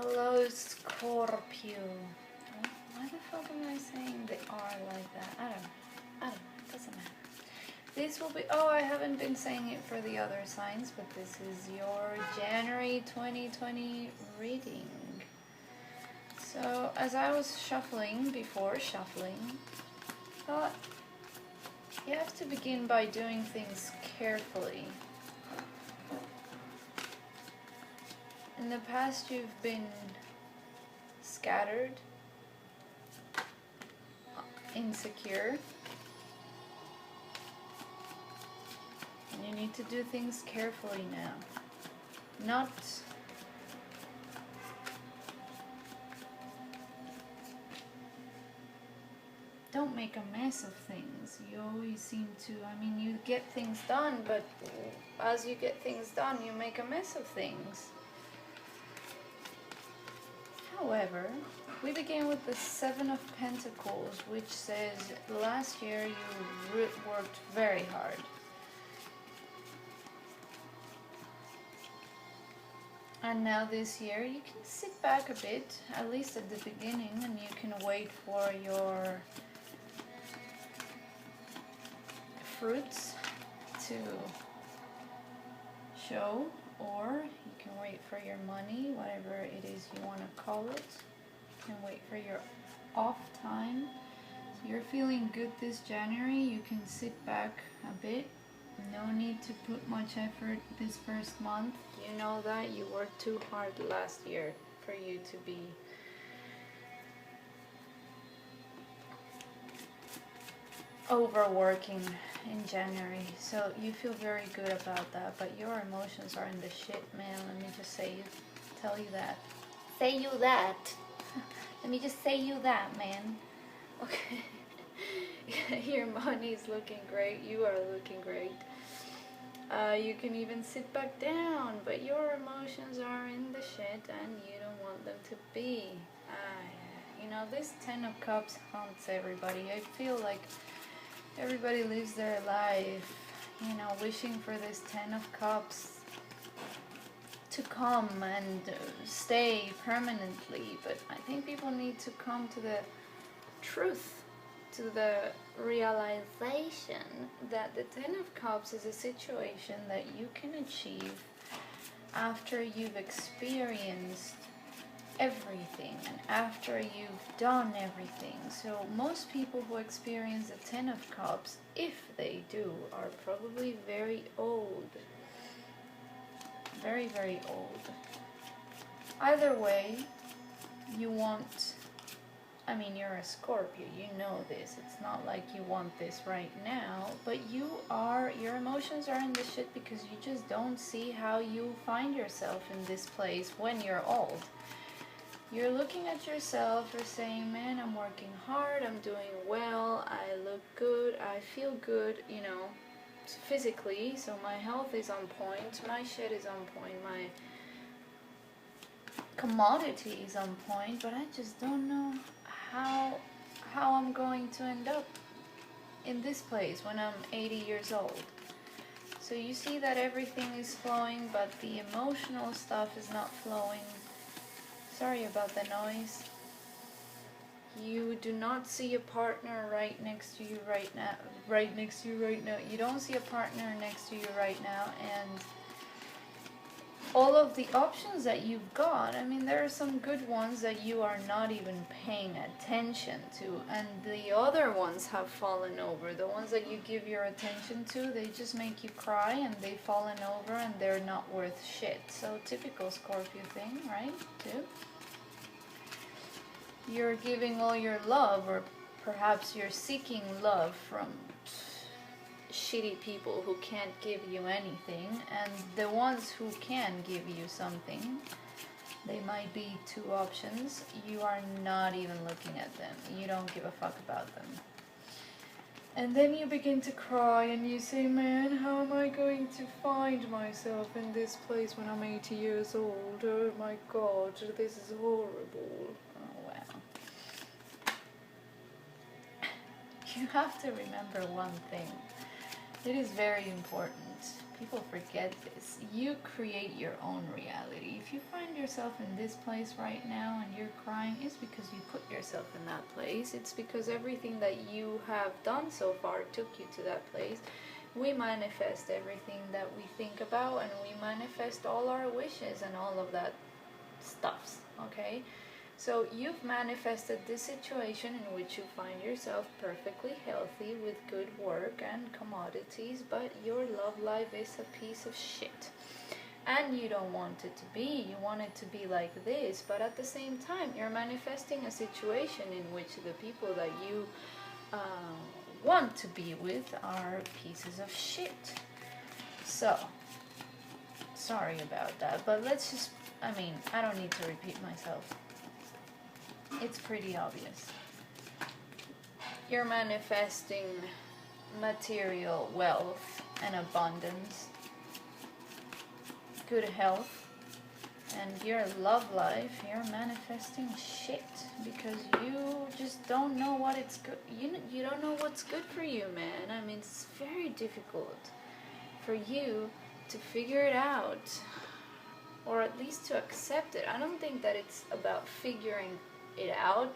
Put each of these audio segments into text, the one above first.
Hello, Scorpio. Why the fuck am I saying they are like that? I don't know. It doesn't matter. This will be, oh, I haven't been saying it for the other signs, but this is your January 2020 reading. So, as I was shuffling, before shuffling, I thought you have to begin by doing things carefully. In the past, you've been scattered, insecure, and you need to do things carefully now. Don't make a mess of things. You always seem to, you get things done, but as you get things done, you make a mess of things. However, we begin with the Seven of Pentacles, which says last year you worked very hard. And now this year you can sit back a bit, at least at the beginning, and you can wait for your fruits to show, or you can wait for your money, whatever it is you want to call it. You can wait for your off time. So you're feeling good this January, you can sit back a bit. No need to put much effort this first month. You know that you worked too hard last year for you to be overworking in January. So you feel very good about that, but your emotions are in the shit, man. Let me just tell you that. Say you that. Let me just say you that, man. Okay. Your money's looking great. You are looking great. You can even sit back down, but your emotions are in the shit and you don't want them to be. This Ten of Cups haunts everybody. I feel like everybody lives their life, wishing for this Ten of Cups to come and stay permanently, but I think people need to come to the truth, to the realization that the Ten of Cups is a situation that you can achieve after you've experienced everything and after you've done everything. So most people who experience the Ten of Cups, if they do, are probably very old. Very, very old. Either way, you're a Scorpio, you know this. It's not like you want this right now, but your emotions are in the shit because you just don't see how you find yourself in this place when you're old. You're looking at yourself, you're saying, man, I'm working hard, I'm doing well, I look good, I feel good, physically, so my health is on point, my shit is on point, my commodity is on point, but I just don't know how I'm going to end up in this place when I'm 80 years old. So you see that everything is flowing, but the emotional stuff is not flowing. Sorry about the noise. You do not see a partner right next to you right now. You don't see a partner next to you right now, and all of the options that you've got, there are some good ones that you are not even paying attention to, and the other ones have fallen over. The ones that you give your attention to, they just make you cry, and they've fallen over, and they're not worth shit. So typical Scorpio thing, right? Too. You're giving all your love, or perhaps you're seeking love from shitty people who can't give you anything, and the ones who can give you something, they might be two options. You are not even looking at them. You don't give a fuck about them. And then you begin to cry and you say, man, how am I going to find myself in this place when I'm 80 years old? Oh my god, this is horrible. Oh wow. You have to remember one thing. It is very important. People forget this. You create your own reality. If you find yourself in this place right now and you're crying, it's because you put yourself in that place. It's because everything that you have done so far took you to that place. We manifest everything that we think about, and we manifest all our wishes and all of that stuffs, okay? So you've manifested this situation in which you find yourself perfectly healthy with good work and commodities, but your love life is a piece of shit. And you don't want it to be. You want it to be like this, but at the same time, you're manifesting a situation in which the people that you want to be with are pieces of shit. So, sorry about that, but let's just, I don't need to repeat myself. It's pretty obvious. You're manifesting material wealth and abundance, good health, and your love life, you're manifesting shit because you just don't know what it's good. You don't know what's good for you, man. It's very difficult for you to figure it out, or at least to accept it. I don't think that it's about figuring it out.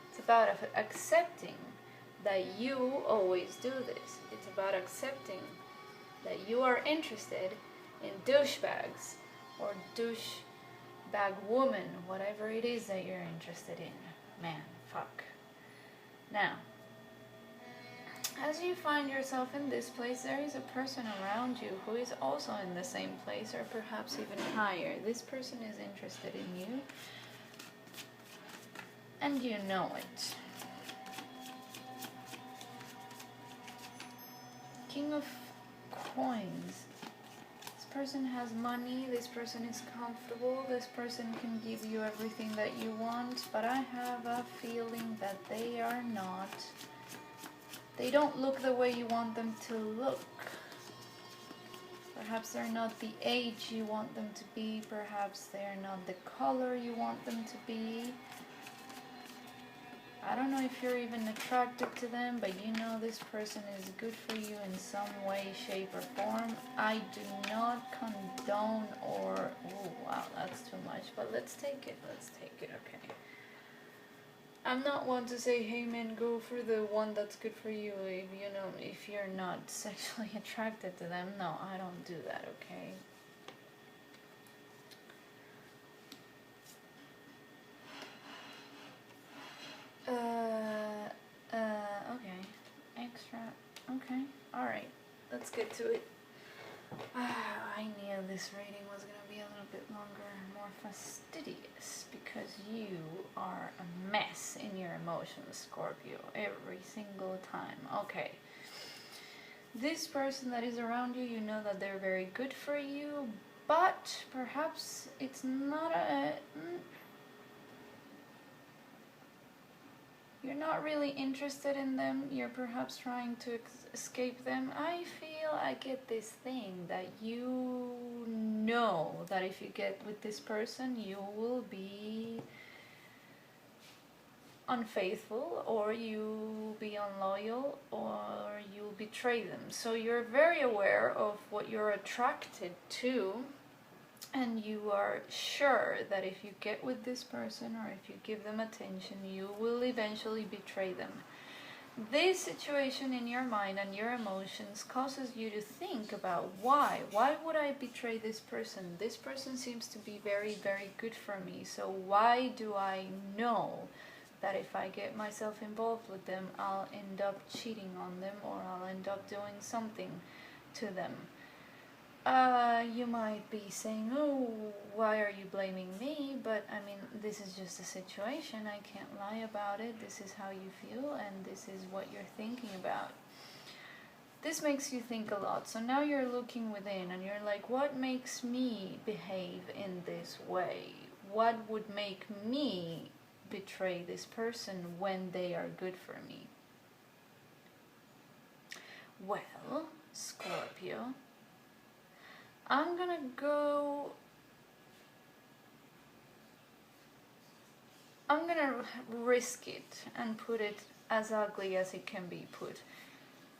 It's about accepting that you always do this. It's about accepting that you are interested in douchebags or douchebag woman, whatever it is that you're interested in. Man, fuck. Now, as you find yourself in this place, there is a person around you who is also in the same place, or perhaps even higher. This person is interested in you, and you know it. King of Coins. This person has money, this person is comfortable, this person can give you everything that you want, but I have a feeling that they are not. They don't look the way you want them to look. Perhaps they're not the age you want them to be, perhaps they're not the color you want them to be. I don't know if you're even attracted to them, but you know this person is good for you in some way, shape, or form. I do not condone or... Oh, wow, that's too much. But let's take it, okay. I'm not one to say, hey man, go for the one that's good for you, if you're not sexually attracted to them. No, I don't do that, okay? Okay. Extra. Okay. Alright. Let's get to it. I knew this reading was going to be a little bit longer and more fastidious because you are a mess in your emotions, Scorpio, every single time. Okay. This person that is around you, you know that they're very good for you, but perhaps it's not you're not really interested in them. You're perhaps trying to escape them. I get this thing that you know that if you get with this person, you will be unfaithful, or you'll be unloyal, or you'll betray them. So you're very aware of what you're attracted to, and you are sure that if you get with this person or if you give them attention, you will eventually betray them. This situation in your mind and your emotions causes you to think about why. Why would I betray this person? This person seems to be very, very good for me. So why do I know that if I get myself involved with them, I'll end up cheating on them, or I'll end up doing something to them? You might be saying, oh, why are you blaming me? But this is just a situation. I can't lie about it. This is how you feel, and this is what you're thinking about. This makes you think a lot. So now you're looking within and you're like, what makes me behave in this way? What would make me betray this person when they are good for me? Well, Scorpio, I'm gonna risk it and put it as ugly as it can be put.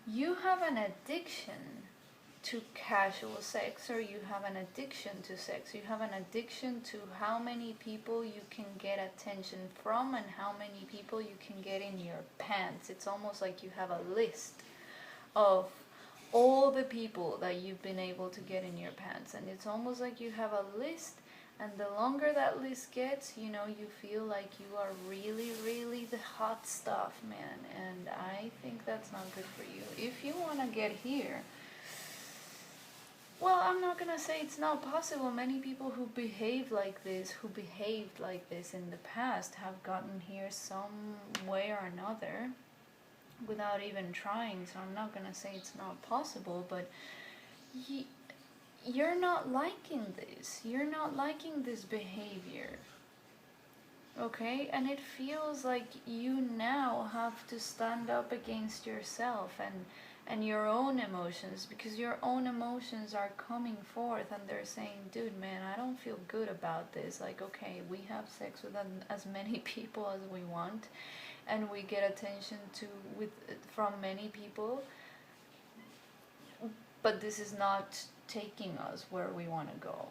You have an addiction to casual sex, or you have an addiction to sex. You have an addiction to how many people you can get attention from and how many people you can get in your pants. It's almost like you have a list of all the people that you've been able to get in your pants, and it's almost like you have a list, and the longer that list gets, you know, you feel like you are really, really the hot stuff, man, and I think that's not good for you. If you want to get here, well, I'm not gonna say it's not possible. Many people who behave like this, who behaved like this in the past, have gotten here some way or another without even trying, so I'm not gonna say it's not possible, but you're not liking this. You're not liking this behavior. Okay? And it feels like you now have to stand up against yourself and your own emotions, because your own emotions are coming forth and they're saying, dude, man, I don't feel good about this. Like, okay, we have sex with as many people as we want, and we get attention from many people, but this is not taking us where we want to go.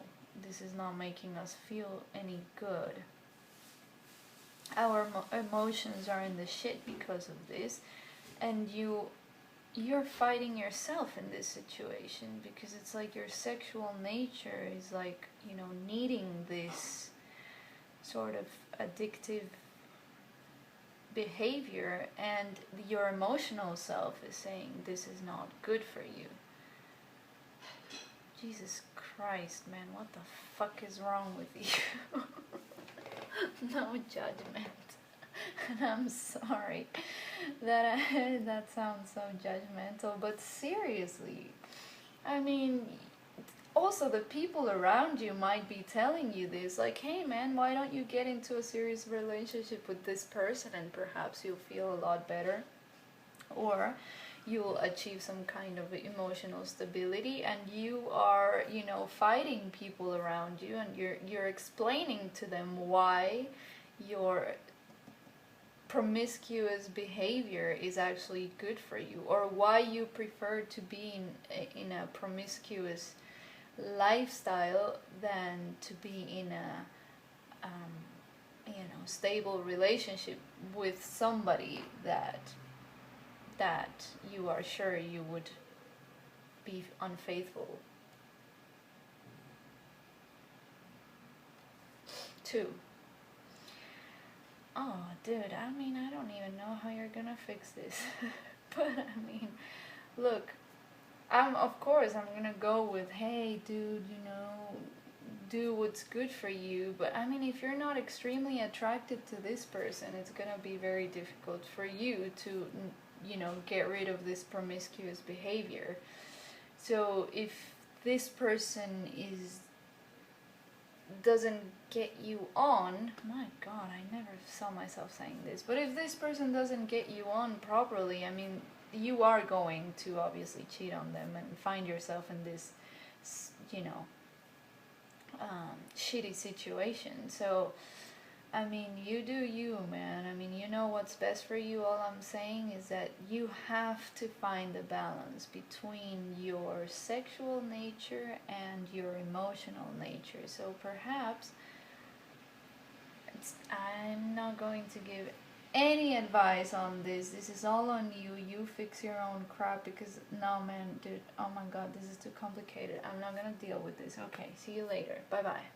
This is not making us feel any good. Our emotions are in the shit because of this, and you're fighting yourself in this situation, because it's like your sexual nature is like, you know, needing this sort of addictive behavior, and your emotional self is saying this is not good for you. Jesus Christ, man, what the fuck is wrong with you? No judgment. And I'm sorry that sounds so judgmental, but seriously, I mean, also the people around you might be telling you this, like, hey man, why don't you get into a serious relationship with this person and perhaps you'll feel a lot better, or you'll achieve some kind of emotional stability. And you are, you know, fighting people around you, and you're explaining to them why your promiscuous behavior is actually good for you, or why you prefer to be in a promiscuous lifestyle than to be in a you know, stable relationship with somebody that you are sure you would be unfaithful to. Oh, dude, I mean, I don't even know how you're gonna fix this. But I mean, look, of course I'm gonna go with, hey dude, you know, do what's good for you. But I mean, if you're not extremely attracted to this person, it's gonna be very difficult for you to, you know, get rid of this promiscuous behavior. So if this person doesn't get you on, my god, I never saw myself saying this, but if this person doesn't get you on properly, I mean, you are going to obviously cheat on them and find yourself in this, you know, shitty situation. So I mean, you do you, man. I mean, you know what's best for you. All I'm saying is that you have to find a balance between your sexual nature and your emotional nature. So perhaps I'm not going to give any advice on this. This is all on you. You fix your own crap, because no, man, dude, oh my god, this is too complicated. I'm not gonna deal with this. Okay, see you later. Bye bye.